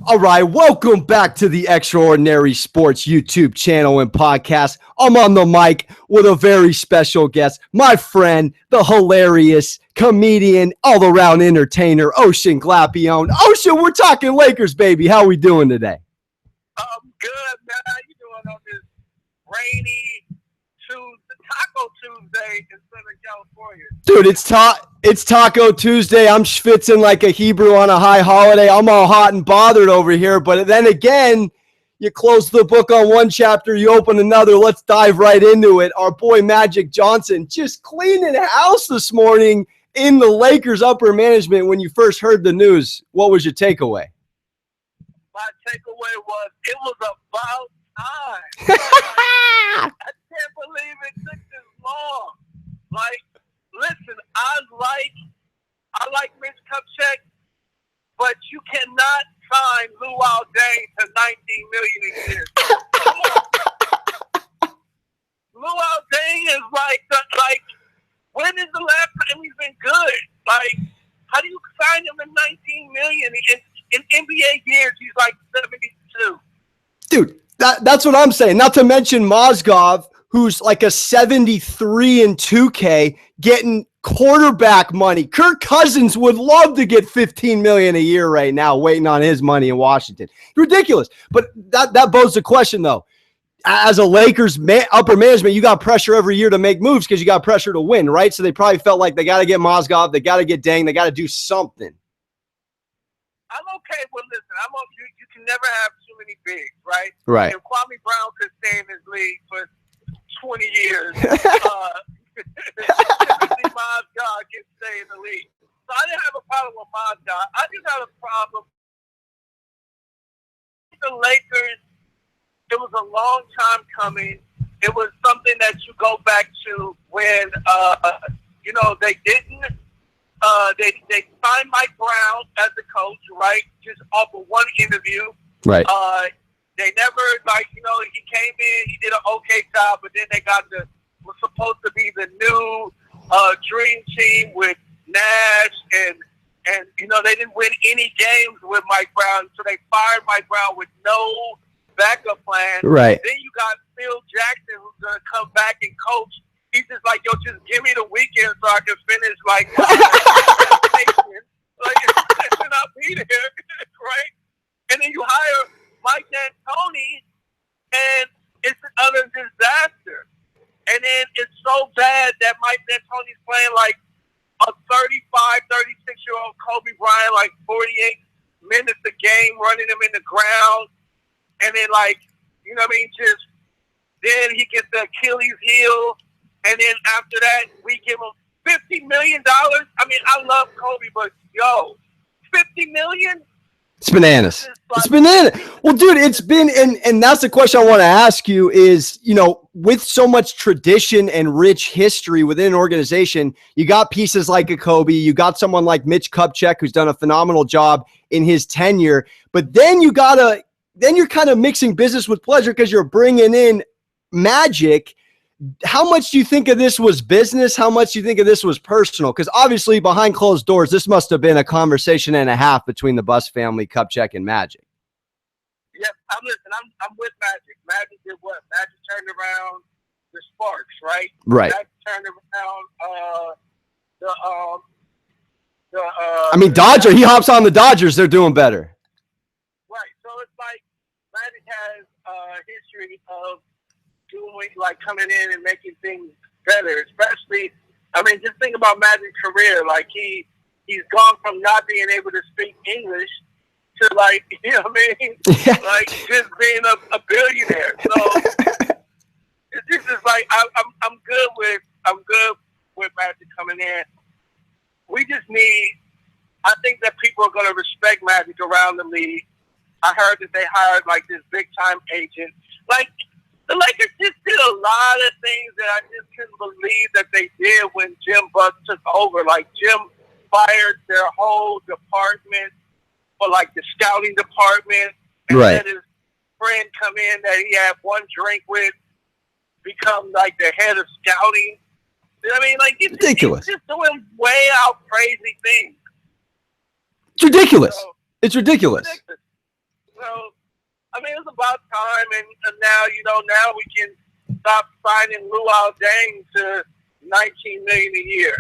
All right, welcome back to the Extraordinary Sports YouTube channel and podcast. I'm on the mic with a very special guest, my friend, the hilarious comedian, all-around entertainer, Ocean Glapion. Ocean, we're talking Lakers, baby. How we doing today? I'm good, man. How you doing on this rainy Taco Tuesday in Southern California? Dude, it's Taco Tuesday. I'm schwitzing like a Hebrew on a high holiday. I'm all hot and bothered over here. But then again, you close the book on one chapter, you open another. Let's dive right into it. Our boy Magic Johnson just cleaning house this morning in the Lakers upper management. When you first heard the news, what was your takeaway? My takeaway was it was about time. I can't believe it took this long. Like, listen, I like Mitch KUPCHAK, but you cannot sign Luau Deng to $19 million a year. Luau Deng is like when is the last time he's been good? Like, how do you sign him to $19 million in NBA years? He's like 72. Dude, that's what I'm saying. Not to mention Mozgov, who's like a 73 in 2K, getting quarterback money. Kirk Cousins would love to get $15 million a year right now, waiting on his money in Washington. Ridiculous. But that bodes the question, though. As a Lakers upper management, you got pressure every year to make moves because you got pressure to win, right? So they probably felt like they got to get Mozgov, they got to get Deng, they got to do something. I'm okay with you can never have too many bigs, right? Right. If Kwame Brown could stay in this league for 20 years, Mozgov can stay in the league. So I didn't have a problem with Mozgov. I just had a problem with the Lakers. It was a long time coming. It was something that you go back to when, they didn't. They signed Mike Brown as the coach, right? Just off of one interview. Right. They never, he came in, he did an okay job, but then they was supposed to be the new dream team with Nash, and they didn't win any games with Mike Brown, so they fired Mike Brown with no backup plan. Right. Then you got Phil Jackson, who's going to come back and coach. He's just like, yo, just give me the weekend so I can finish, my presentation. And I'll be there, right? And then you hire Mike D'Antoni, and it's an utter disaster. And then it's so bad that Mike D'Antoni's playing like a 35, 36-year-old Kobe Bryant, like 48 minutes a game, running him in the ground. And then, just then he gets the Achilles heel. And then after that, we give him $50 million. I mean, I love Kobe, but yo, $50 million? It's bananas. It's bananas. Well, dude, it's been, and that's the question I want to ask you is, with so much tradition and rich history within an organization, you got pieces like a Kobe, you got someone like Mitch KUPCHAK, who's done a phenomenal job in his tenure, but then you're kind of mixing business with pleasure because you're bringing in Magic. How much do you think of this was business? How much do you think of this was personal? Because obviously behind closed doors, this must have been a conversation and a half between the BUSS family, KUPCHAK, and Magic. Yep, I'm with Magic. Magic did what? Magic turned around the Sparks, right? Right. Magic turned around Dodger. He hops on the Dodgers. They're doing better. Right. So it's like Magic has a history of doing, coming in and making things better, especially, just think about Magic's career. He's gone from not being able to speak English to, just being a billionaire. So this is I'm good with Magic coming in. We just need, I think that people are going to respect Magic around the league. I heard that they hired, this big-time agent. The Lakers just did a lot of things that I just couldn't believe that they did when Jim Buss took over. Jim fired their whole department for, the scouting department. And right. let his friend come in that he had one drink with become, the head of scouting. It's ridiculous. He's just doing way out crazy things. It's ridiculous. It's ridiculous. about time, and now, now we can stop signing Luau Deng to $19 million a year.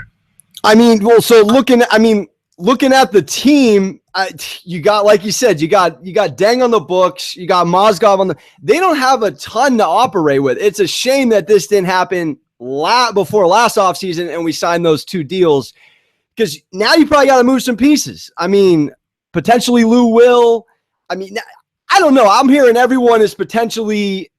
I mean, well, so looking at the team, you got, like you said, you got Deng on the books, you got Mozgov they don't have a ton to operate with. It's a shame that this didn't happen before last offseason and we signed those 2 deals, because now you probably got to move some pieces. I mean, potentially Lou Will. I mean, I don't know. I'm hearing everyone is potentially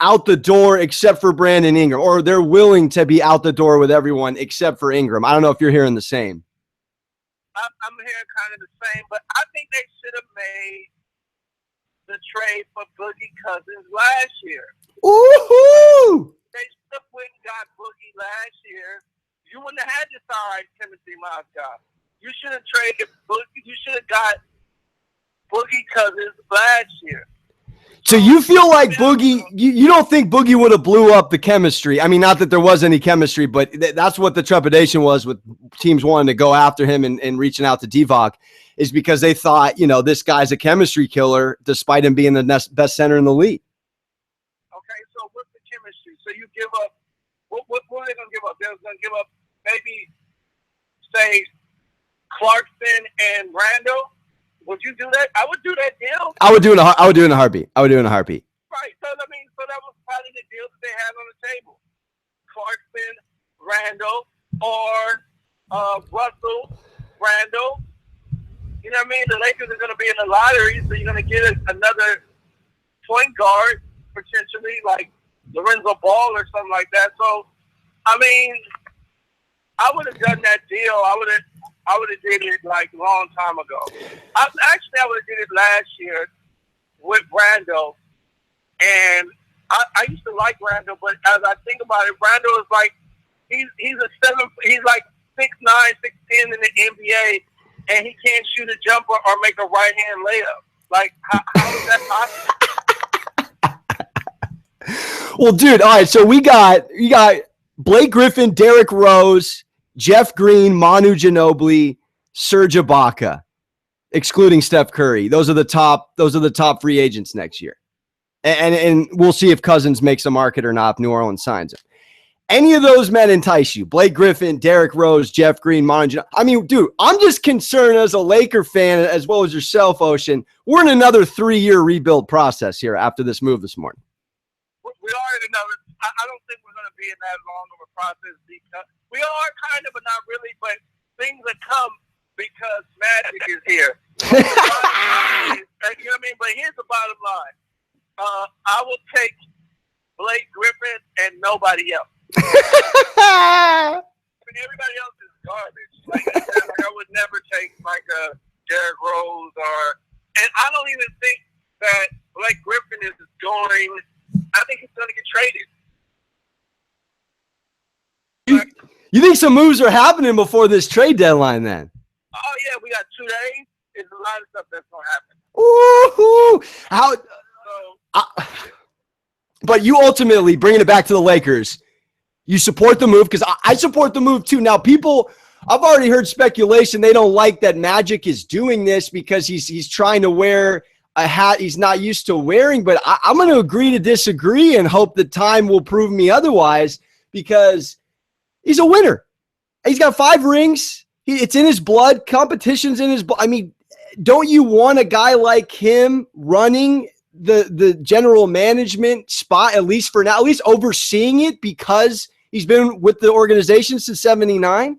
out the door except for Brandon Ingram, or they're willing to be out the door with everyone except for Ingram. I don't know if you're hearing the same. I'm hearing kind of the same, but I think they should have made the trade for Boogie Cousins last year. Ooh! They should have went and got Boogie last year. You wouldn't have had to sign Timothy Mozgov. You should have traded Boogie. You should have got Boogie Cousins last year. So you feel like Boogie, you don't think Boogie would have blew up the chemistry? I mean, not that there was any chemistry, but that's what the trepidation was with teams wanting to go after him and reaching out to Divock, is because they thought, this guy's a chemistry killer despite him being the best center in the league. Okay, so what's the chemistry? So you give up, what are they going to give up? They're going to give up maybe, say, Clarkson and Randall. Would you do that? I would do that deal. I would do it in a heartbeat. Right. So that was part of the deal that they had on the table. Clarkson, Randall, or Russell, Randall. You know what I mean? The Lakers are going to be in the lottery, so you're going to get another point guard, potentially, like Lorenzo Ball or something like that. So, I mean, I would have done that deal. I would have did it like a long time ago. I would have did it last year with Randall, and I used to like Randall, but as I think about it, Randall is like he's like 6'9", 6'10" in the NBA, and he can't shoot a jumper or make a right hand layup. Like how is that possible? Well, dude, all right. So you got Blake Griffin, Derrick Rose, Jeff Green, Manu Ginobili, Serge Ibaka, excluding Steph Curry. Those are the top free agents next year. And we'll see if Cousins makes a market or not, if New Orleans signs him. Any of those men entice you? Blake Griffin, Derrick Rose, Jeff Green, Manu Ginobili. I mean, dude, I'm just concerned as a Laker fan, as well as yourself, Ocean. We're in another 3-year rebuild process here after this move this morning. We are in another. I don't think we're going to be in that long of a process because we are kind of, but not really. But things that come because Magic is here. You know what I mean? But here's the bottom line. I will take Blake Griffin and nobody else. I mean, everybody else is garbage. Like I would never take like a Derrick Rose and I don't even think that Blake Griffin is going. I think he's going to get traded. You think some moves are happening before this trade deadline then? Oh, yeah, we got 2 days. There's a lot of stuff that's going to happen. But you ultimately, bringing it back to the Lakers, you support the move, because I support the move too. Now, I've already heard speculation. They don't like that Magic is doing this because he's trying to wear a hat he's not used to wearing, but I'm going to agree to disagree and hope that time will prove me otherwise, because he's a winner. He's got 5 rings. It's in his blood. Competition's in his blood. I mean, don't you want a guy like him running the general management spot, at least for now, at least overseeing it, because he's been with the organization since '79?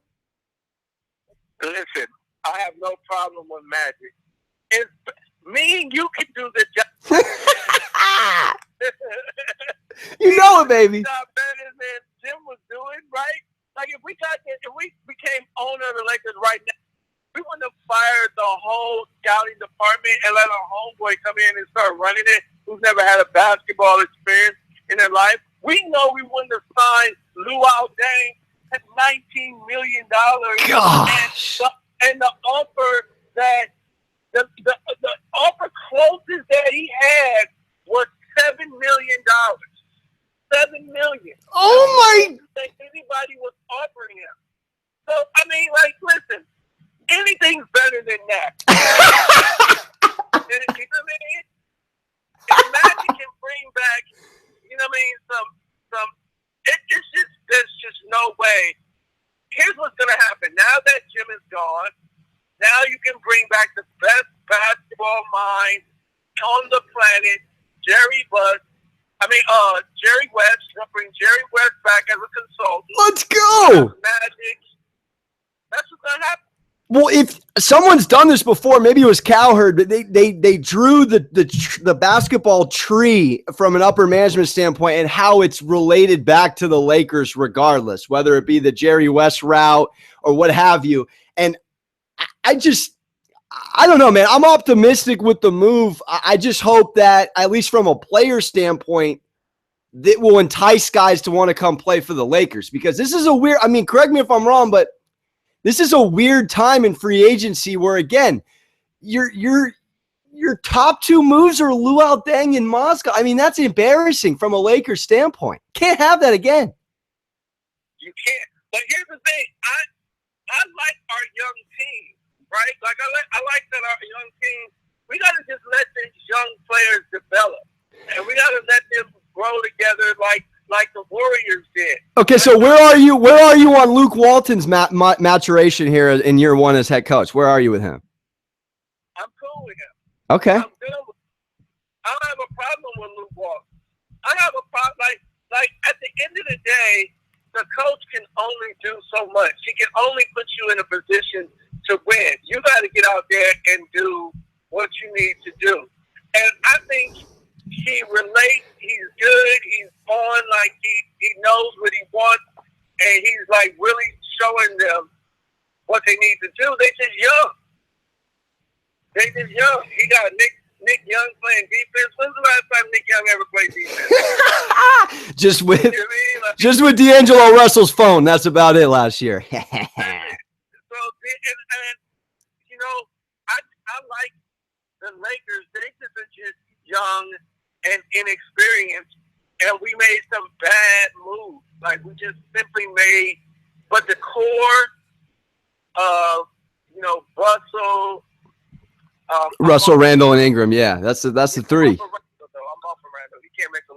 Listen, I have no problem with Magic. Me and you can do the job. You know it, baby. Better than Jim was doing, right? Like if we became owner of the Lakers right now, we wouldn't have fired the whole scouting department and let our homeboy come in and start running it, who's never had a basketball experience in their life. We know we wouldn't have signed Luau Deng at $19 million. Gosh. And the offer that the offer closest that he had was $7 million. $7 million. Oh my! Anybody was offering him. So I mean, like, listen, anything's better than that. You know what I mean? If Magic find on the planet Jerry West. We'll bring Jerry West back as a consultant. Let's go. Magic. That's what's gonna happen. Well, if someone's done this before, maybe it was Cowherd, but they drew the basketball tree from an upper management standpoint and how it's related back to the Lakers regardless, whether it be the Jerry West route or what have you. And I don't know, man. I'm optimistic with the move. I just hope that, at least from a player standpoint, that will entice guys to want to come play for the Lakers, because this is a weird, I mean, correct me if I'm wrong, but this is a weird time in free agency where, again, your top two moves are Luol Deng and Mozgov. I mean, that's embarrassing from a Lakers standpoint. Can't have that again. You can't. But here's the thing. I like our young team, right? Like I like that our young team, we got to just let these young players develop. And we got to let them grow together like the Warriors did. Okay, so where are you on Luke Walton's maturation here in year one as head coach? Where are you with him? I'm cool with him. Okay. I don't have a problem with Luke Walton. I have a problem, like at the end of the day, the coach can only do so much. He can only put you in a position to win. You got to get out there and do what you need to do. And I think he relates. He's good. He's on. Like he knows what he wants, and he's like really showing them what they need to do. They just young. He got Nick Young playing defense. When's the last time Nick Young ever played defense? just with you know what I mean? Like, just with D'Angelo Russell's phone. That's about it last year. So and you know, I like the Lakers. They just are just young and inexperienced, and we made some bad moves. Like, we just simply made, but the core of, Russell, Randall, and Ingram. Yeah, that's the three. I'm off of Randall. He can't make the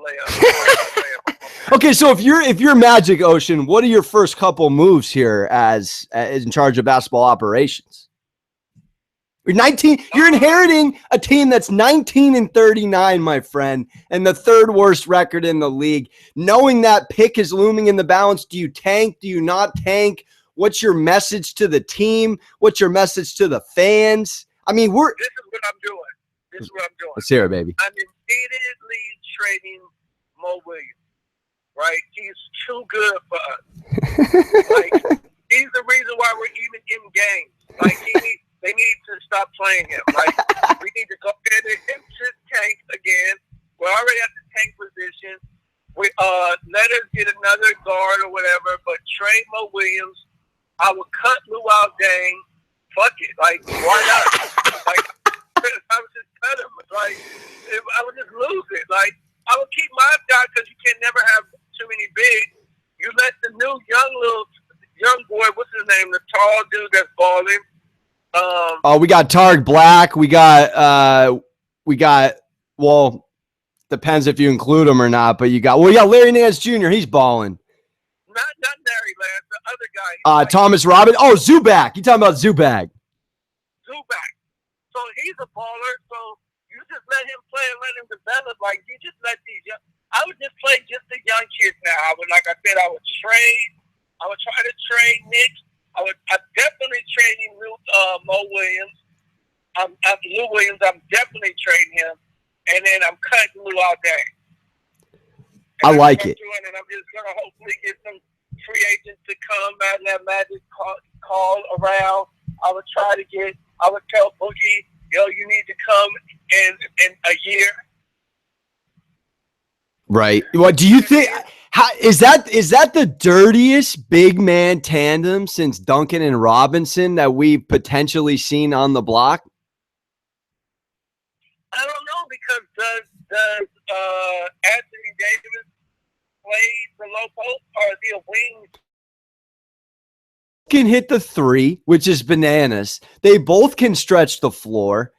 layup. Okay, so if you're Magic Ocean, what are your first couple moves here as in charge of basketball operations? You're 19. You're inheriting a team that's 19-39, my friend, and the third worst record in the league. Knowing that pick is looming in the balance, do you tank? Do you not tank? What's your message to the team? What's your message to the fans? I mean, This is what I'm doing. Let's hear it, baby. I'm immediately trading Mo Williams. Right? He's too good for us. Like, he's the reason why we're even in games. Like, they need to stop playing him. Like, we need to go ahead and just tank again. We're already at the tank position. Let us get another guard or whatever, but trade Mo Williams. I would cut Luol Deng. Fuck it. Like, why not? Like, I would just cut him. Like, I would just lose it. Like, I would keep my guy because you can never have too many bigs. You let the new young boy, what's his name? The tall dude that's balling. We got Tarek Black. We got, well, depends if you include him or not, but you got Larry Nance Jr. He's balling. Not Larry Nance, the other guy. Thomas Robin. Oh, Zubac. You talking about Zubac. Zubac. So he's a baller. So you just let him play and let him develop. Like, you just let these young, I would just play just the young kids now. I would try to trade Nick. I'm definitely trading Mo Williams. Lou Williams, I'm definitely trading him. And then I'm cutting Luol Deng. I like it. And I'm just going to hopefully get some free agents to come out and that Magic call around. I would tell Boogie, you need to come in a year. Right. What do you think? Is that the dirtiest big man tandem since Duncan and Robinson that we've potentially seen on the block? I don't know, because does Anthony Davis play the low post, or is he a wing? Can hit the three, which is bananas. They both can stretch the floor.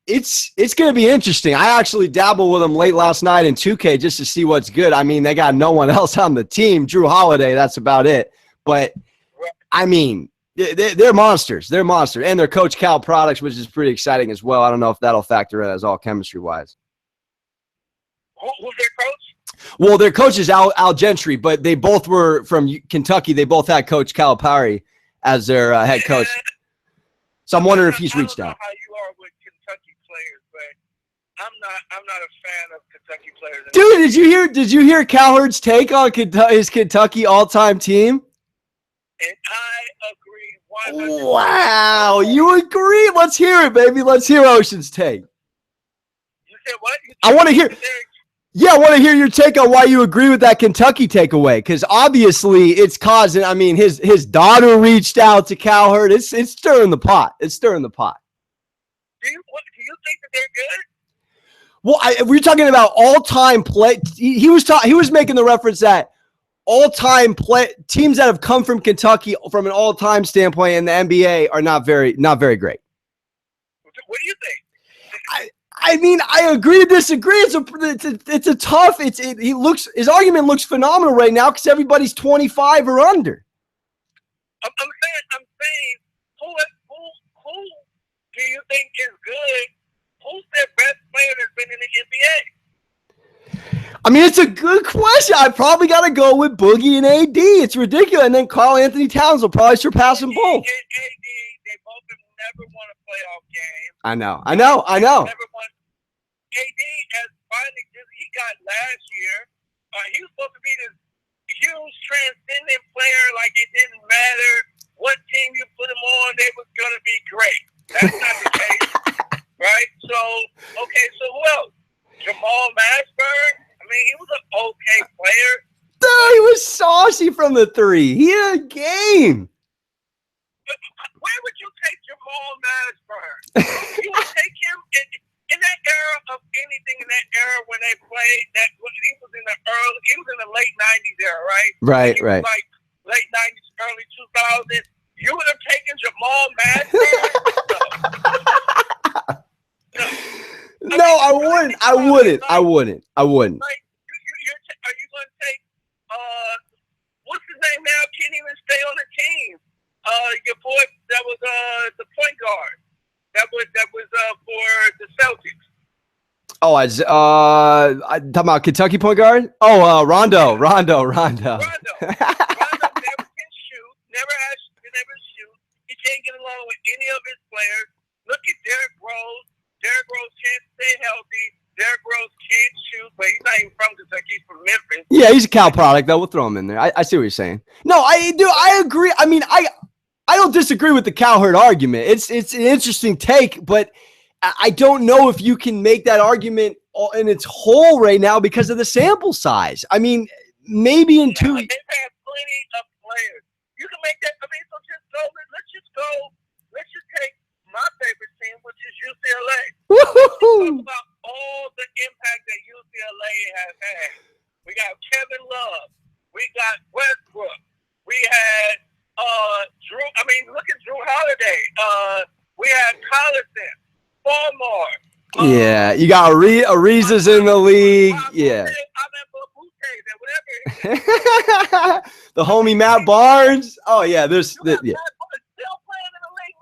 It's going to be interesting. I actually dabbled with them late last night in 2K just to see what's good. I mean, they got no one else on the team. Drew Holiday, that's about it. But, I mean, They're monsters. They're monsters. And their coach, Cal Products, which is pretty exciting as well. I don't know if that'll factor in as all chemistry-wise. Who's their coach? Well, their coach is Al Gentry, but they both were from Kentucky. They both had Coach Calipari as their head coach. So I'm wondering if he's reached out. I don't know how you are with Kentucky players, but I'm not a fan of Kentucky players. Dude, did you hear Cowherd's take on his Kentucky all-time team? And I agree 100%. Wow, you agree? Let's hear it, baby. Let's hear Ocean's take. You said what? I want to hear. Yeah, I want to hear your take on why you agree with that Kentucky takeaway, because obviously it's causing. I mean, his daughter reached out to Cowherd. It's stirring the pot. It's stirring the pot. Do you think that they're good? Well, we're talking about all-time play. He was making the reference that all-time play teams that have come from Kentucky from an all-time standpoint in the NBA are not very great. What do you think? I mean, I agree to disagree. It's a tough. His argument looks phenomenal right now because everybody's 25 or under. I'm saying, who do you think is good? Who's their best player that's been in the NBA? I mean, it's a good question. I probably got to go with Boogie and AD. It's ridiculous. And then Karl Anthony Towns will probably surpass them both. AD, they both have never won a playoff game. I know. Never won. AD has finally he got last year. He was supposed to be this huge transcendent player. Like it didn't matter what team you put him on, they was gonna be great. That's not the case, right? So who else? Jamal Mashburn. I mean, he was an okay player. Dude, he was saucy from the three. He had a game. Where would you take Jamal Mashburn? You would take him in that era of anything in that era when they played. He was in the late '90s era, right? Right. Like late '90s, early 2000s. You would have taken Jamal Mashburn? No, I wouldn't. I wouldn't. Like, are you going to take what's his name now? Can't even stay on the team. Your boy that was the point guard. That was for the Celtics. Oh, I'm talking about Kentucky point guard. Oh, Rondo. Rondo never can shoot. Never shoot. He can't get along with any of his players. Look at Derrick Rose. Derrick Rose can't stay healthy. Derrick Rose can't shoot, but he's not even from Kentucky. He's from Memphis. Yeah, he's a Cal product, though. We'll throw him in there. I see what you're saying. No, I do. I agree. I mean, I don't disagree with the Cowherd argument. It's an interesting take, but I don't know if you can make that argument in its whole right now because of the sample size. I mean, maybe in two. They've had plenty of players. You can make that. I mean, so let's just take my favorite team, which is UCLA. Woo-hoo-hoo. Talk about all the impact that UCLA has had. We got Kevin Love. We got Westbrook. We had Drew. I mean, look at Drew Holiday. We had Collison, Baltimore. Yeah, you got Ariza's in the league. Yeah. The homie Matt Barnes. Oh yeah, there's still playing in the league.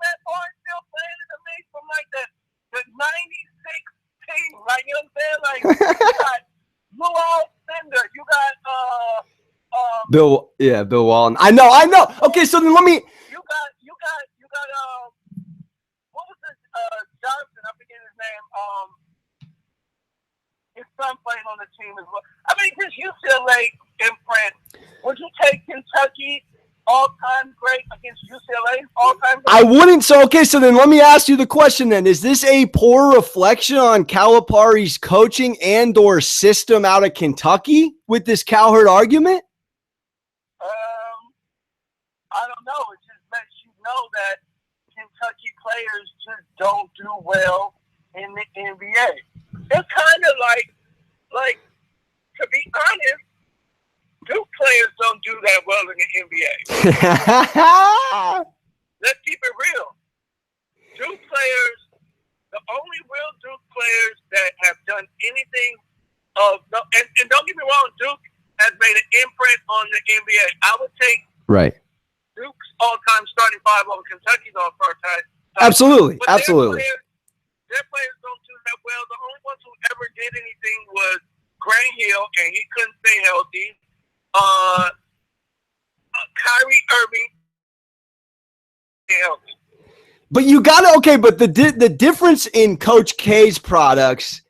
Matt Barnes still playing in the league from like the '96 team. Like, you know what I'm saying? Like, you got Lou Alcindor. You got Bill Walton. I know. Okay, so then let me. You got what was this Johnson? I forget his name. His son playing on the team as well. I mean, this UCLA imprint. Would you take Kentucky all-time great against UCLA all-time great? I wouldn't. So, okay, so then let me ask you the question then. Is this a poor reflection on Calipari's coaching and or system out of Kentucky with this Cowherd argument? I don't know. It just lets you know that Kentucky players just don't do well in the NBA. It's kind of like, to be honest, Duke players don't do that well in the NBA. Let's keep it real. Duke players, the only real Duke players that have done anything and don't get me wrong, Duke has made an imprint on the NBA. I would take right. Duke's all-time starting five over Kentucky's all-time. Absolutely, but absolutely. Their players don't do that well. The only ones who ever did anything was Grant Hill, and he couldn't stay healthy. Kyrie Irving, healthy. But you got to, okay, but the difference in Coach K's products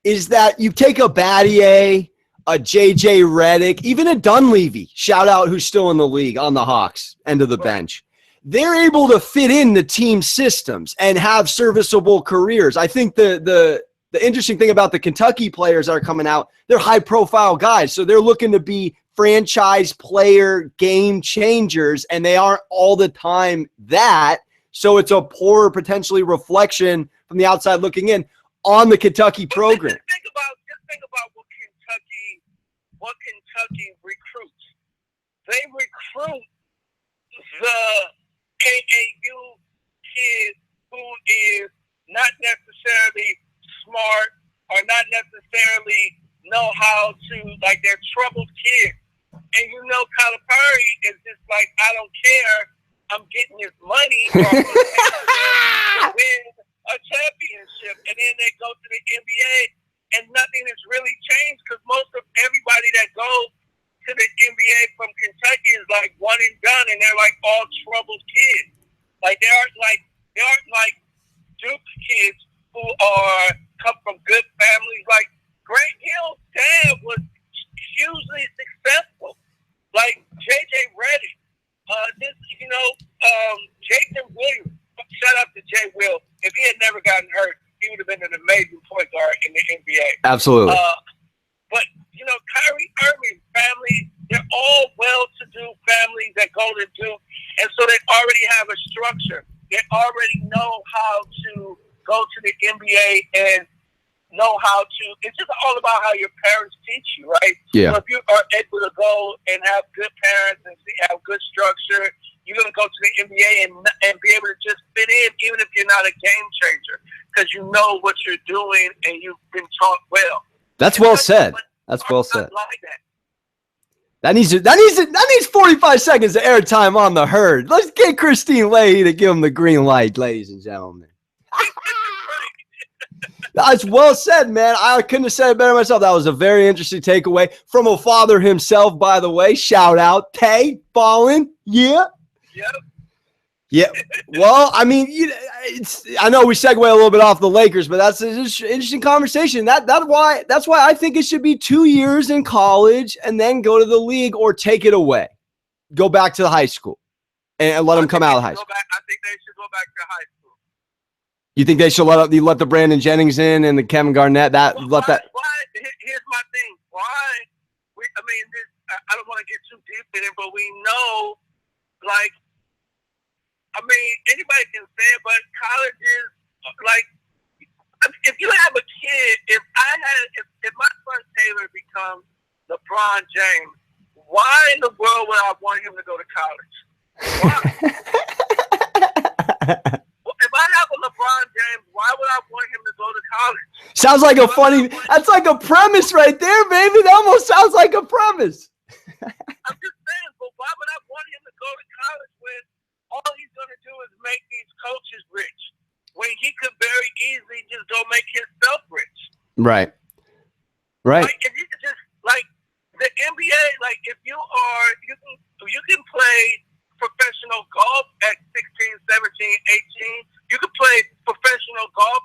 is that you take a Battier, a J.J. Redick, even a Dunleavy, shout out who's still in the league on the Hawks, end of the bench. They're able to fit in the team systems and have serviceable careers. I think the interesting thing about the Kentucky players that are coming out, they're high-profile guys, so they're looking to be franchise player game changers, and they aren't all the time that. So it's a poor potentially reflection from the outside looking in on the Kentucky program. Just think about what Kentucky recruits. They recruit the AAU kid who is not necessarily smart or not necessarily know how to, like, they're troubled kids. And Calipari is just like, I don't care. I'm getting his money or I'm to win a championship. And then they go to the NBA and nothing has really changed because most of everybody that goes to the NBA from Kentucky is like one and done, and they're like all troubled kids. Like they aren't like Duke kids who come from good families. Like Grant Hill's dad was hugely successful. Like J.J. Redick, Jason Williams. Shout out to Jay Will. If he had never gotten hurt, he would have been an amazing point guard in the NBA. Absolutely. But Kyrie Irving's family, they're all well-to-do families that go to Duke, and so they already have a structure. They already know how to go to the NBA and know how to. It's just all about how your parents teach you, right? Yeah. So if you are able to go and have good parents and have good structure, you're going to go to the NBA and be able to just fit in, even if you're not a game changer, because you know what you're doing and you've been taught well. That's well said. That's well said. Like that. That needs 45 seconds of airtime on the herd. Let's get Christine Leahy to give him the green light, ladies and gentlemen. That's well said, man. I couldn't have said it better myself. That was a very interesting takeaway from a father himself, by the way. Shout out. Tay, ballin'. Yeah. Yep. Yeah. Well, I mean, I know we segue a little bit off the Lakers, but that's an interesting conversation. That's why I think it should be 2 years in college and then go to the league or take it away. Go back to the high school and let them come out of high school. I think they should go back to high school. You think they should let the Brandon Jennings in and the Kevin Garnett? Why? Here's my thing. Why? I don't want to get too deep in it, but we know, anybody can say it, but colleges, if you have a kid, if my son Taylor becomes LeBron James, why in the world would I want him to go to college? Why? If I have a LeBron James, why would I want him to go to college? Sounds like that's like a premise right there, baby. That almost sounds like a premise. I'm just saying, but why would I want him to go to college when all he's going to do is make these coaches rich, when he could very easily just go make himself rich? Right. If you just, the NBA, if you can play professional golf at 16, 17, 18. You can play professional golf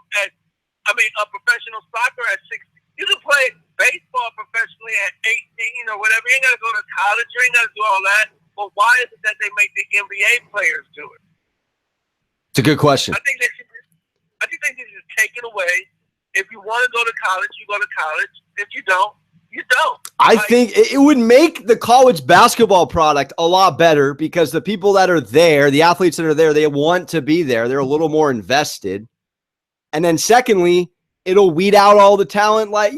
professional soccer at 16. You can play baseball professionally at 18 or whatever. You ain't got to go to college. You ain't got to do all that. But why is it that they make the NBA players do it? It's a good question. I think they should just take it away. If you want to go to college, you go to college. If you don't, you don't. I think it would make the college basketball product a lot better because the people that are there, the athletes that are there, they want to be there. They're a little more invested. And then secondly, it'll weed out all the talent like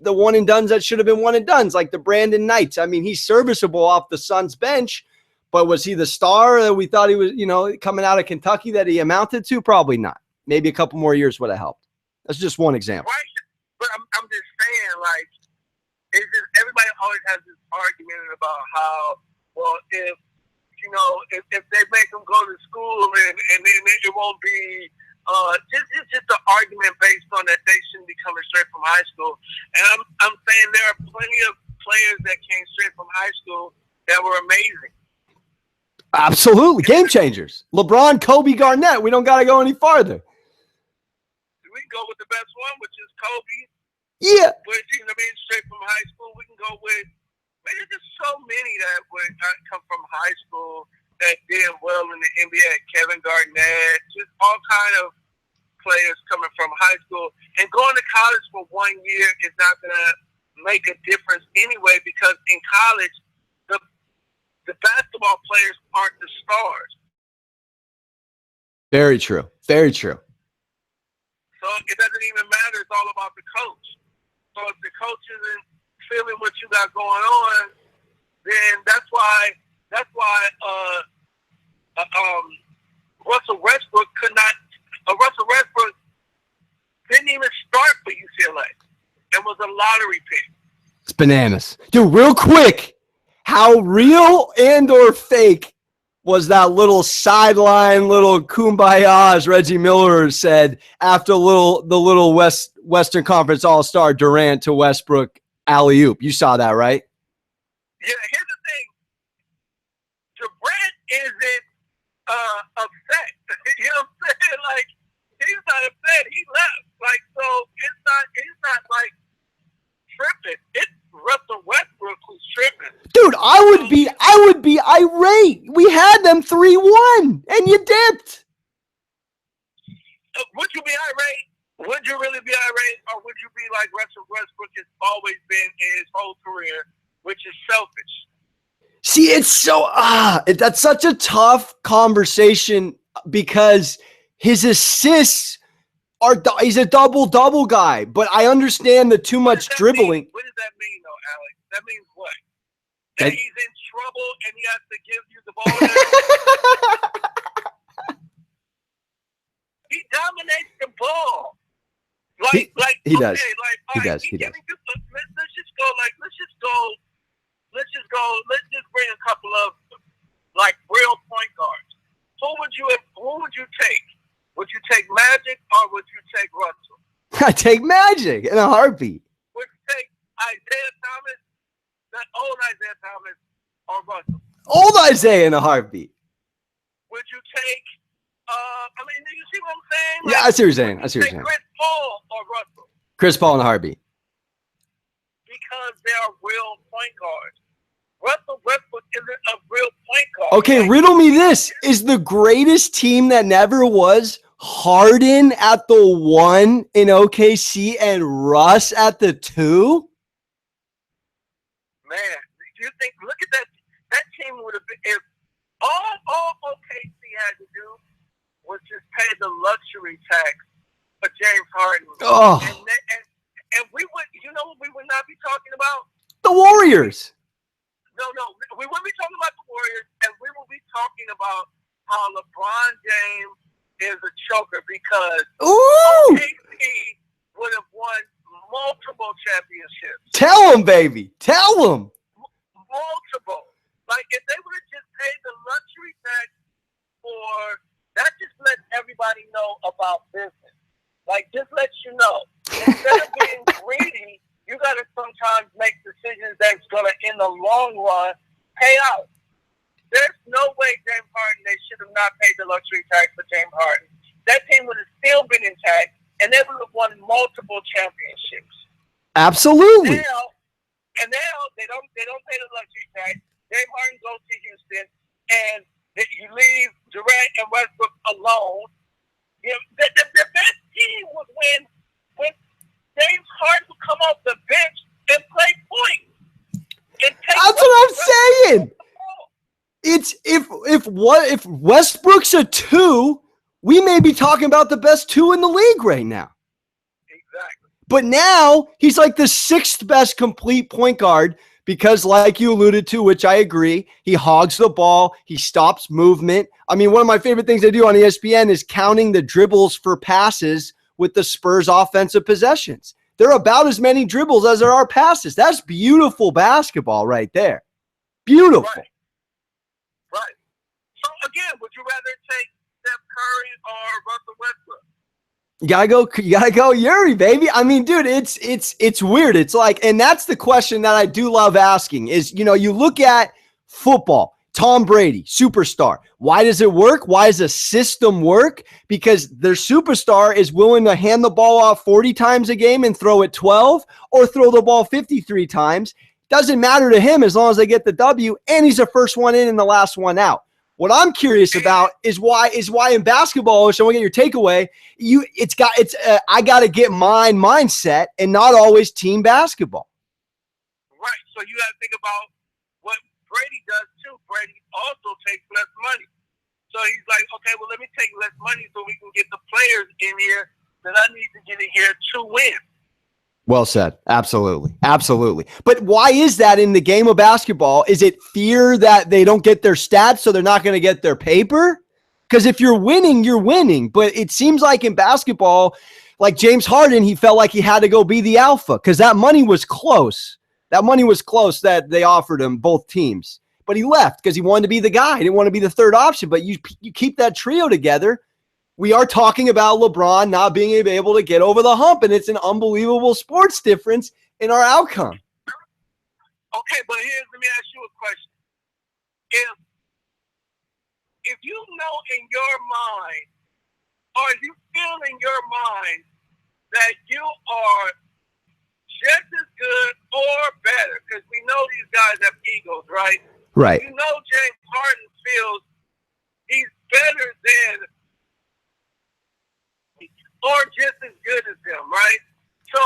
the one and dones that should have been one and dones, like the Brandon Knights. I mean, he's serviceable off the Suns bench, but was he the star that we thought he was, coming out of Kentucky that he amounted to? Probably not. Maybe a couple more years would have helped. That's just one example. Right. But I'm just saying, it's just everybody always has this argument about how, well, if you if they make them go to school and then it won't be just an argument based on that they shouldn't be coming straight from high school. And I'm saying there are plenty of players that came straight from high school that were amazing. Absolutely. Game changers. LeBron, Kobe, Garnett. We don't got to go any farther. We can go with the best one, which is Kobe. Yeah. But, straight from high school. We can go with, there's just so many that would come from high school that did well in the NBA. Kevin Garnett, just all kind of players coming from high school. And going to college for 1 year is not going to make a difference anyway, because in college, the basketball players aren't the stars. Very true. Very true. So it doesn't even matter. It's all about the coach. So if the coach isn't feeling what you got going on, then that's why Russell Westbrook Russell Westbrook didn't even start for UCLA and was a lottery pick. It's bananas. Dude, real quick, how real and or fake was that little sideline, little kumbaya, as Reggie Miller said, after the little Western Conference All-Star Durant to Westbrook alley-oop? You saw that, right? Yeah, here's the thing. Durant isn't upset. You know what I'm saying? Like, he's not upset. He left. Like, so he's not like tripping. It's Russell Westbrook who's tripping. Dude, I would be irate. We had them 3-1 and you dipped. Would you be irate? Would you really be irate? Or would you be like Russell Westbrook has always been in his whole career, which is selfish? See, it's so that's such a tough conversation because his assists he's a double guy, but I understand the too much dribbling. What does that mean though, Alex? That means what? That he's in trouble and he has to give you the ball. He dominates the ball. He does. He does. Let's just bring a couple of real point guards. Who would you take? Would you take Magic or would you take Russell? I take Magic in a heartbeat. Would you take Isaiah Thomas, that old Isaiah Thomas, or Russell? Old Isaiah in a heartbeat. Would you take, do you see what I'm saying? Yeah, I see what you're saying. Chris Paul or Russell? Chris Paul in a heartbeat. Because they are real point guards. Russell Westbrook isn't a real point guard. Okay, riddle me this. Is the greatest team that never was Harden at the 1 in OKC and Russ at the 2? Man, do you think, look at that team would have been, if all OKC had to do was just pay the luxury tax for James Harden. Oh. And we would, what we would not be talking about? The Warriors. No, we wouldn't be talking about the Warriors, and we will be talking about how LeBron James is a choker because OKC would have won multiple championships. Tell him, baby. Tell him. Multiple. Like, if they would have just paid the luxury tax that just lets everybody know about business. Like, just lets you know. Instead of being greedy, you got to sometimes make decisions that's going to, in the long run, pay out. There's no way James Harden, they should have not paid the luxury tax for James Harden. That team would have still been intact, and they would have won multiple championships. Absolutely. Now they don't pay the luxury tax. James Harden goes to Houston, and you leave Durant and Westbrook alone. The best team was when James Harden would come off the bench and play point. That's what I'm saying. It's if Westbrook's a 2, we may be talking about the best 2 in the league right now. Exactly. But now he's like the 6th best complete point guard because, like you alluded to, which I agree, he hogs the ball, he stops movement. I mean, one of my favorite things I do on ESPN is counting the dribbles for passes with the Spurs offensive possessions. There are about as many dribbles as there are passes. That's beautiful basketball right there. Beautiful. Right. again, would you rather take Steph Curry or Russell Westbrook? You gotta go Yuri, baby. I mean, dude, it's weird. It's like, and that's the question that I do love asking is, you look at football, Tom Brady, superstar. Why does it work? Why does a system work? Because their superstar is willing to hand the ball off 40 times a game and throw it 12 or throw the ball 53 times. Doesn't matter to him as long as they get the W, and he's the first one in and the last one out. What I'm curious about is why in basketball, so I want to get your takeaway. I got to get my mindset and not always team basketball. Right. So you got to think about what Brady does too. Brady also takes less money. So he's like, okay, well, let me take less money so we can get the players in here that I need to get in here to win. Well said. Absolutely. Absolutely. But why is that in the game of basketball? Is it fear that they don't get their stats, so they're not going to get their paper? Because if you're winning, you're winning. But it seems like in basketball, like James Harden, he felt like he had to go be the alpha because that money was close. That money was close that they offered him, both teams. But he left because he wanted to be the guy. He didn't want to be the third option. But you keep that trio together. We are talking about LeBron not being able to get over the hump, and it's an unbelievable sports difference in our outcome. Okay, but let me ask you a question. If you know in your mind, or if you feel in your mind that you are just as good or better, because we know these guys have egos, right? Right. You know James Harden feels he's better than or just as good as them, right? So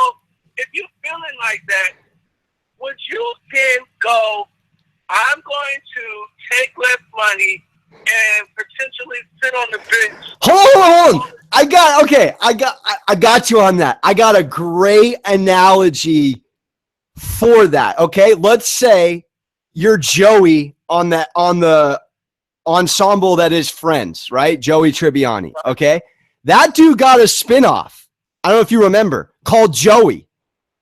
if you're feeling like that, would you then go, I'm going to take less money and potentially sit on the bench? Hold on. I got you on that. I got a great analogy for that. Okay. Let's say you're Joey on the ensemble that is Friends, right? Joey Tribbiani. Okay. That dude got a spinoff. I don't know if you remember, called Joey.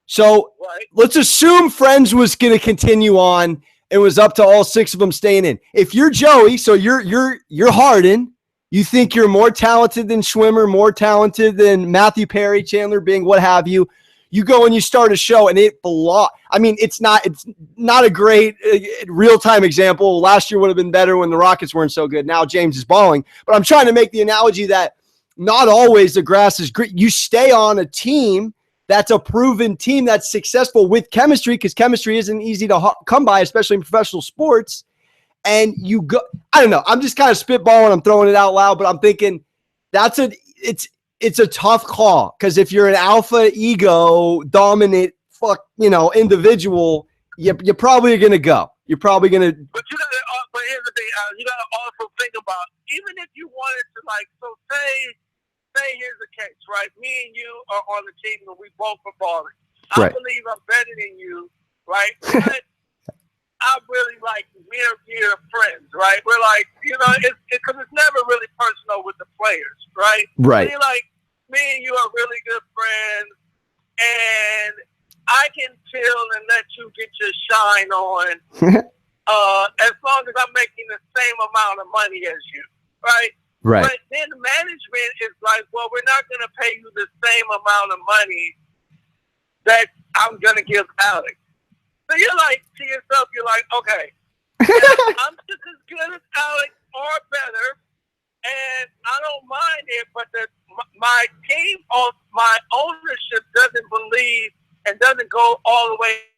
So let's assume Friends was going to continue on. It was up to all 6 of them staying in. If you're Joey, so you're Harden, you think you're more talented than Schwimmer, more talented than Matthew Perry, Chandler Bing, what have you. You go and you start a show, and it's not a great real-time example. Last year would have been better when the Rockets weren't so good. Now James is balling. But I'm trying to make the analogy that not always the grass is green. You stay on a team that's a proven team that's successful with chemistry, because chemistry isn't easy to come by, especially in professional sports. And you go, I don't know. I'm just kind of spitballing. I'm throwing it out loud, but I'm thinking it's a tough call, because if you're an alpha ego dominant individual, you're probably going to go. You're probably going to. But here's the thing. You got to also think about, even if you wanted to, say here's the case, right? Me and you are on the team and we both are balling. I believe I'm better than you, right? But I really we're friends, right? We're like, it's because it's never really personal with the players, right? Right. We're like, me and you are really good friends, and I can chill and let you get your shine on as long as I'm making the same amount of money as you, right? Right. But then management is like, well, we're not going to pay you the same amount of money that I'm going to give Alex. So you're like, to yourself, you're like, okay, I'm just as good as Alex or better, and I don't mind it, but my team, my ownership doesn't believe and doesn't go all the way.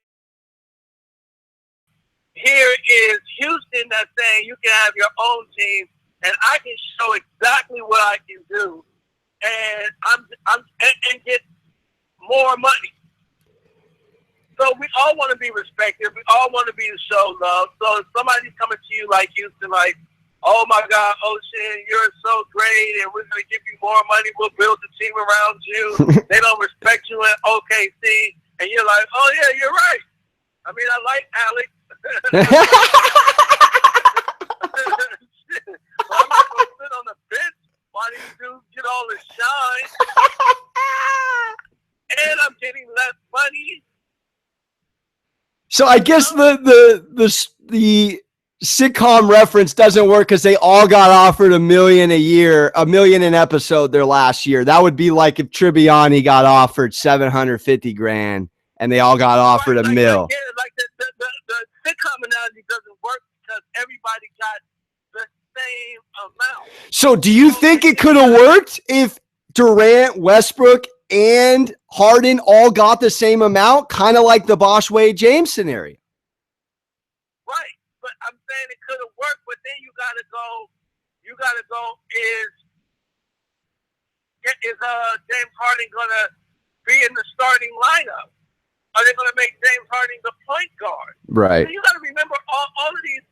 Here is Houston that's saying you can have your own team, and I can show exactly what I can do, and and get more money. So we all want to be respected. We all want to be show love. So if somebody's coming to you like Houston, like, oh my God, Ocean, you're so great, and we're going to give you more money. We'll build the team around you. They don't respect you in OKC, and you're like, oh yeah, you're right. I mean, I like Alex. I'm not going to sit on the bench while these dudes get all the shine. And I'm getting less money. So I guess the sitcom reference doesn't work because they all got offered $1 million a year, $1 million an episode their last year. That would be like if Tribbiani got offered $750,000 and they all got offered $1 million. Like, yeah, like the sitcom analogy doesn't work because everybody got the same amount. So do you think it could have worked if Durant, Westbrook, and Harden all got the same amount, kind of like the Bosh Wade James scenario? Right, but I'm saying it could have worked, but then you gotta go, is James Harden gonna be in the starting lineup? Are they gonna make James Harden the point guard? Right. So you gotta remember all of these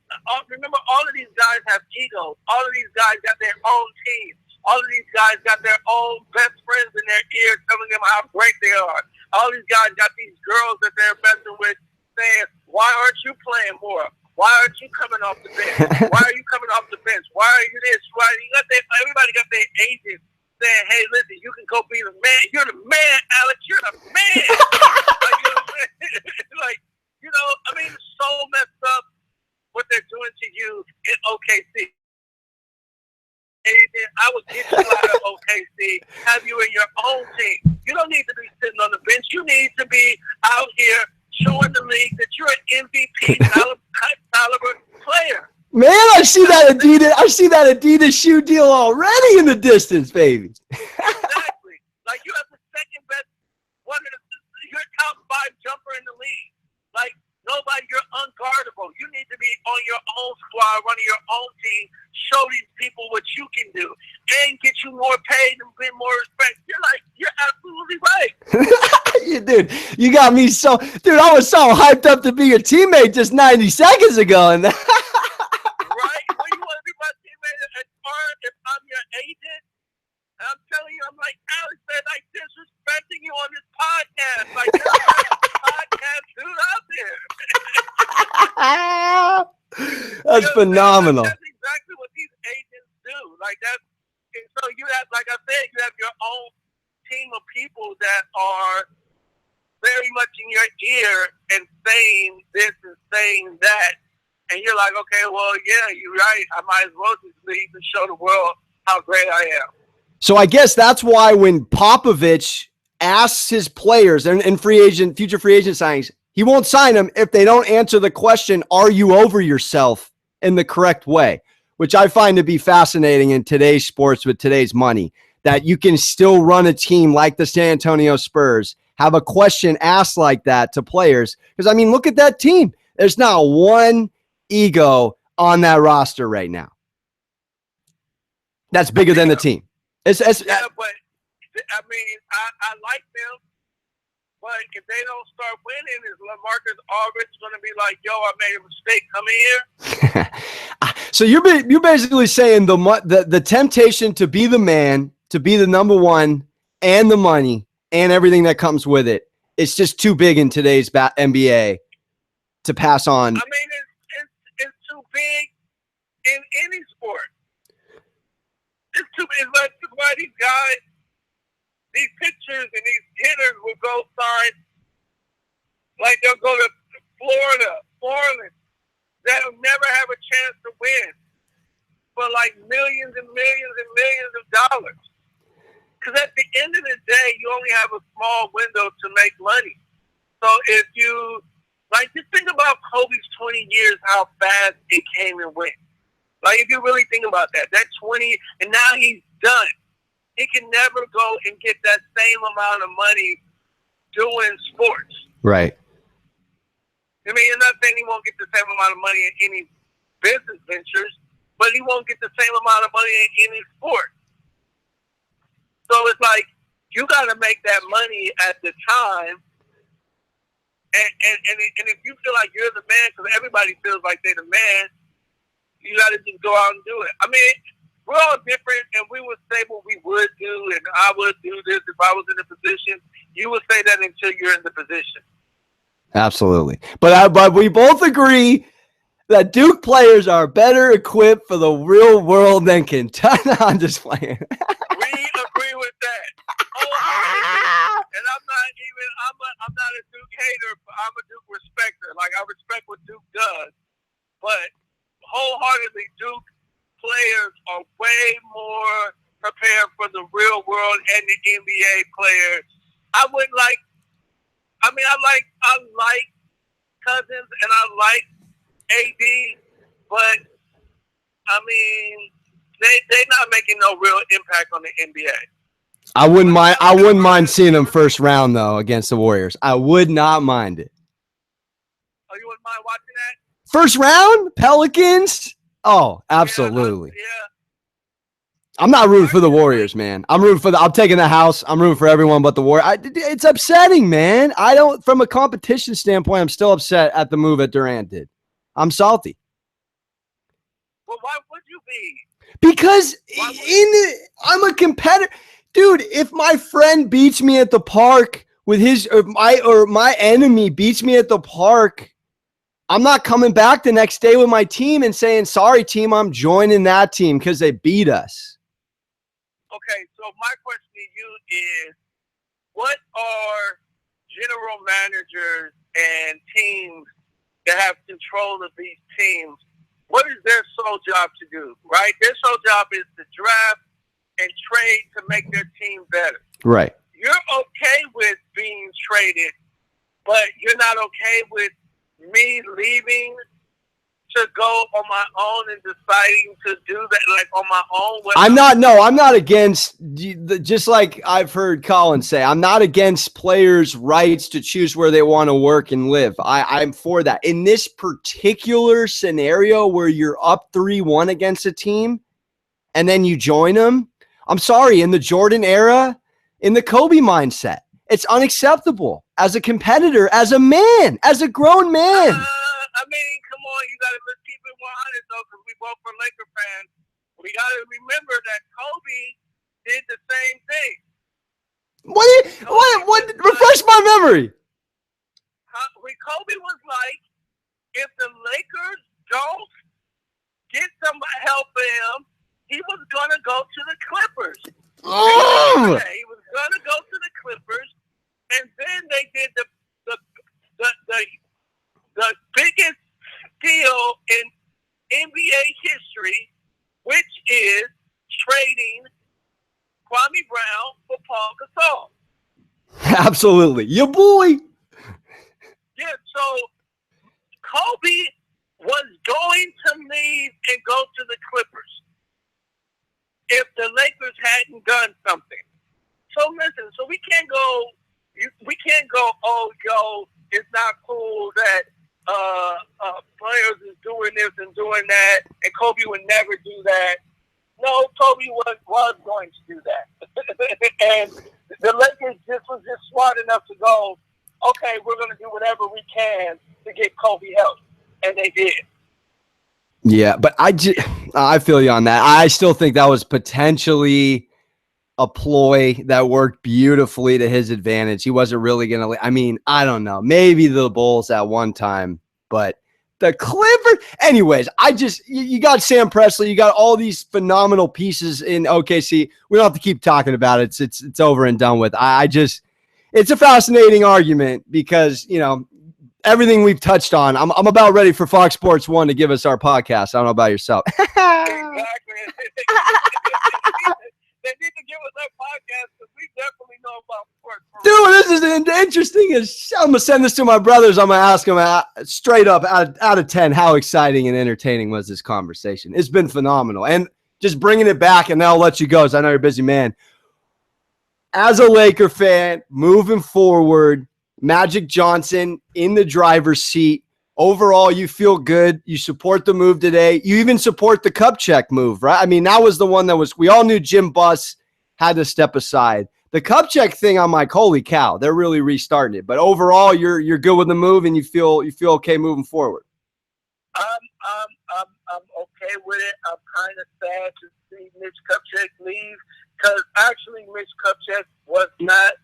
guys have egos. All of these guys got their own teams. All of these guys got their own best friends in their ear telling them how great they are. All these guys got these girls that they're messing with saying, why aren't you playing more? Why aren't you coming off the bench? Why are you coming off the bench? Why are you this? Why you got everybody got their agents saying, hey, listen, you can go be the man. You're the man, Alex. You're the man. Like, you know what I'm saying? Like, you know, I mean, it's so messed up what they're doing to you in OKC. I would get you out of OKC, have you in your own team. You don't need to be sitting on the bench. You need to be out here showing the league that you're an MVP caliber player. Man, I see that Adidas shoe deal already in the distance, baby. Exactly. Like you have the second best, you're top 5 jumper in the league. Like nobody, you're unguardable. You need to be on your own squad, running your own team, show these people what you can do, and get you more paid and get more respect. You're absolutely right. Dude, you got me so, dude, I was so hyped up to be your teammate just 90 seconds ago. And right? Well, you want to be my teammate as far if I'm your agent? And I'm telling you, I'm like, Alex, they're like disrespecting you on this podcast. Like, you're the podcast dude out there. That's phenomenal. That's exactly what these agents do. Like that's so you have, like I said, you have your own team of people that are very much in your ear and saying this and saying that, and you're like, okay, well, yeah, you're right. I might as well just leave and show the world how great I am. So I guess that's why when Popovich asks his players and future free agent signings, he won't sign them if they don't answer the question, are you over yourself, in the correct way, which I find to be fascinating in today's sports with today's money, that you can still run a team like the San Antonio Spurs, have a question asked like that to players. Because, I mean, look at that team. There's not one ego on that roster right now that's bigger than the team. But I mean, I like them. But if they don't start winning, is LaMarcus Aldridge going to be like, yo, I made a mistake, come here? So you're basically saying the temptation to be the man, to be the number one, and the money, and everything that comes with it, it's just too big in today's NBA to pass on. I mean, it's too big in any sport. It's too big. It's like why these guys, these pitchers and these hitters will go sign, like they'll go to Florida, Orleans. They'll never have a chance to win for like millions and millions and millions of dollars. Because at the end of the day, you only have a small window to make money. So if you, like, just think about Kobe's 20 years, how fast it came and went. Like, if you really think about that 20, and now he's done. He can never go and get that same amount of money doing sports. Right. I mean, you're not saying he won't get the same amount of money in any business ventures, but he won't get the same amount of money in any sport. So it's like, you got to make that money at the time. And if you feel like you're the man, because everybody feels like they're the man, you got to just go out and do it. I mean, we're all different, and we would say what we would do, and I would do this if I was in a position. You would say that until you're in the position. Absolutely. But we both agree that Duke players are better equipped for the real world than Kentucky. I'm just playing. We agree with that. And I'm not a Duke hater, but I'm a Duke respecter. Like, I respect what Duke does. But wholeheartedly Duke players are way more prepared for the real world and the NBA players. I like Cousins and I like AD, but I mean, they not making no real impact on the NBA. I wouldn't mind seeing them first round though against the Warriors. I would not mind it. Oh, you wouldn't mind watching that? First round, Pelicans. Oh, absolutely. Yeah. I'm not rooting for the Warriors, man. I'm taking the house. I'm rooting for everyone but the Warriors. It's upsetting, man. From a competition standpoint, I'm still upset at the move that Durant did. I'm salty. Well, why would you be? Because I'm a competitor. Dude, if my friend beats me at the park with my enemy beats me at the park, I'm not coming back the next day with my team and saying, sorry, team, I'm joining that team because they beat us. Okay, so my question to you is, what are general managers and teams that have control of these teams, what is their sole job to do, right? Their sole job is to draft and trade to make their team better. Right. You're okay with being traded, but you're not okay with me leaving to go on my own and deciding to do that, like on my own. I'm not against, just like I've heard Colin say, I'm not against players' rights to choose where they want to work and live. I'm for that. In this particular scenario where you're up 3-1 against a team and then you join them, I'm sorry, in the Jordan era, in the Kobe mindset, it's unacceptable as a competitor, as a man, as a grown man. I mean, come on, you got to keep it 100 though, because we both are Laker fans. We got to remember that Kobe did the same thing. What? Refresh my memory. Kobe was like, if the Lakers don't get some help for him, he was gonna go to the Clippers. Oh. He was gonna go to the Clippers, and then they did the biggest deal in NBA history, which is trading Kwame Brown for Paul Gasol. Absolutely. Your boy. Yeah, so Kobe was going to leave and go to the Clippers if the Lakers hadn't done something. So listen, so we can't go, oh, yo, it's not cool that players is doing this and doing that, and Kobe would never do that. No, Kobe was going to do that. And the Lakers was smart enough to go, okay, we're going to do whatever we can to get Kobe help. And they did. Yeah, but I feel you on that. I still think that was potentially a ploy that worked beautifully to his advantage. He wasn't really going to – I mean, I don't know. Maybe the Bulls at one time, but the Clippers – anyways, you got Sam Pressler. You got all these phenomenal pieces in OKC. We don't have to keep talking about it. It's over and done with. It's a fascinating argument because, everything we've touched on. I'm about ready for Fox Sports 1 to give us our podcast. I don't know about yourself. Exactly. They need to give us our podcast because we definitely know about sports. Dude, this is interesting. I'm going to send this to my brothers. I'm going to ask them straight up out of 10 how exciting and entertaining was this conversation. It's been phenomenal. And just bringing it back, and now I'll let you go because I know you're a busy man. As a Laker fan, moving forward, Magic Johnson in the driver's seat. Overall, you feel good. You support the move today. You even support the KUPCHAK move, right? I mean, that was the one we all knew Jim Buss had to step aside. The KUPCHAK thing, I'm like, holy cow, they're really restarting it. But overall, you're good with the move and you feel okay moving forward. I'm okay with it. I'm kind of sad to see Mitch KUPCHAK leave because actually Mitch KUPCHAK was not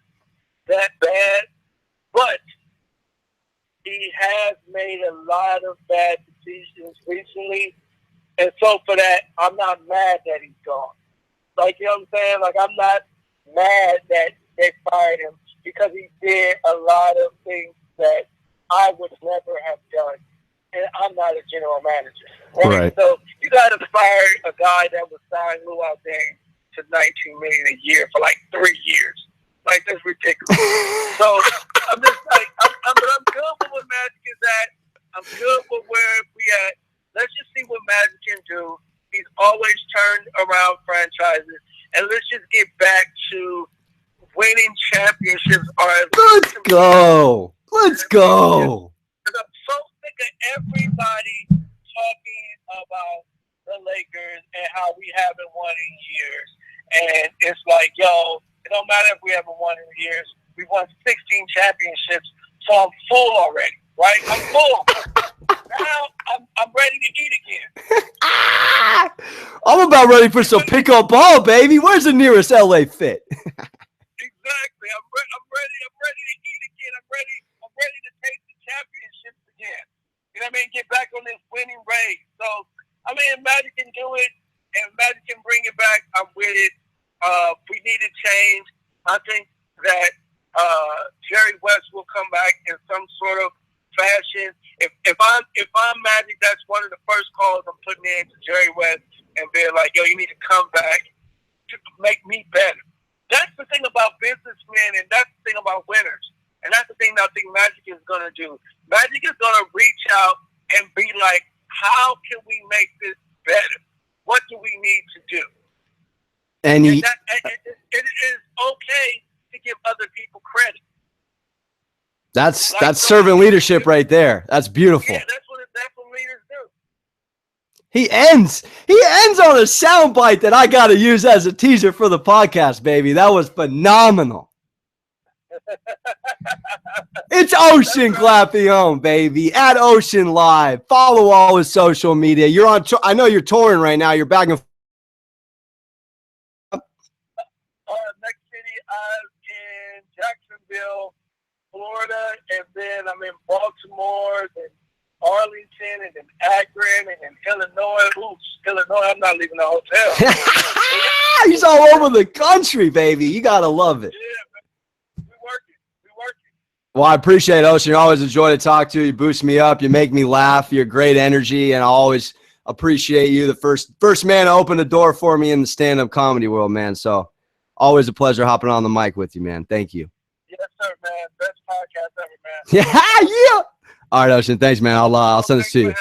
that bad. But he has made a lot of bad decisions recently. And so for that, I'm not mad that he's gone. Like, you know what I'm saying? Like, I'm not mad that they fired him because he did a lot of things that I would never have done. and I'm not a general manager, right? So you got to fire a guy that was signed Luau Dane to $19 million a year for like 3 years. Like, that's ridiculous. So I'm just like, I'm good with what Magic is at. I'm good with where we at. Let's just see what Magic can do. He's always turned around franchises, and let's just get back to winning championships. Let's go. Let's go. Because I'm so sick of everybody talking about the Lakers and how we haven't won in years. And it's like, yo, it don't matter if we haven't won in years. We won 16 championships, so I'm full already, right? I'm full. Now I'm ready to eat again. I'm about ready for some pickup ball, baby. Where's the nearest LA Fit? Exactly. I'm ready to eat again. I'm ready to take the championships again. You know what I mean? Get back on this winning rate. So, I mean, if Magic can do it and Magic can bring it back, I'm with it. We need a change. I think that Jerry West will come back in some sort of fashion. If I'm Magic, that's one of the first calls I'm putting in to Jerry West and being like, yo, you need to come back to make me better. That's the thing about businessmen, and that's the thing about winners. And that's the thing that I think Magic is going to do. Magic is going to reach out and be like, how can we make this better? What do we need to do? And it is okay to give other people credit. That's servant leadership right there. That's beautiful. Yeah, that's what leaders do. He ends on a soundbite that I got to use as a teaser for the podcast, baby. That was phenomenal. It's Ocean Glapion, baby, at Ocean Live. Follow all his social media. You're on. I know you're touring right now. You're back in. Next city, I'm in Jacksonville, Florida, and then I'm in Baltimore, and Arlington, and then Akron, and then Illinois. Illinois, I'm not leaving the hotel. He's all over the country, baby. You got to love it. Yeah, man. We working. Well, I appreciate it, Ocean. I always enjoy to talk to you. You boost me up. You make me laugh. You're great energy, and I always appreciate you. The first man to open the door for me in the stand-up comedy world, man. So always a pleasure hopping on the mic with you, man. Thank you. Yes, sir, man. Best podcast ever, man. Yeah. All right, Ocean. Thanks, man. I'll send this to you.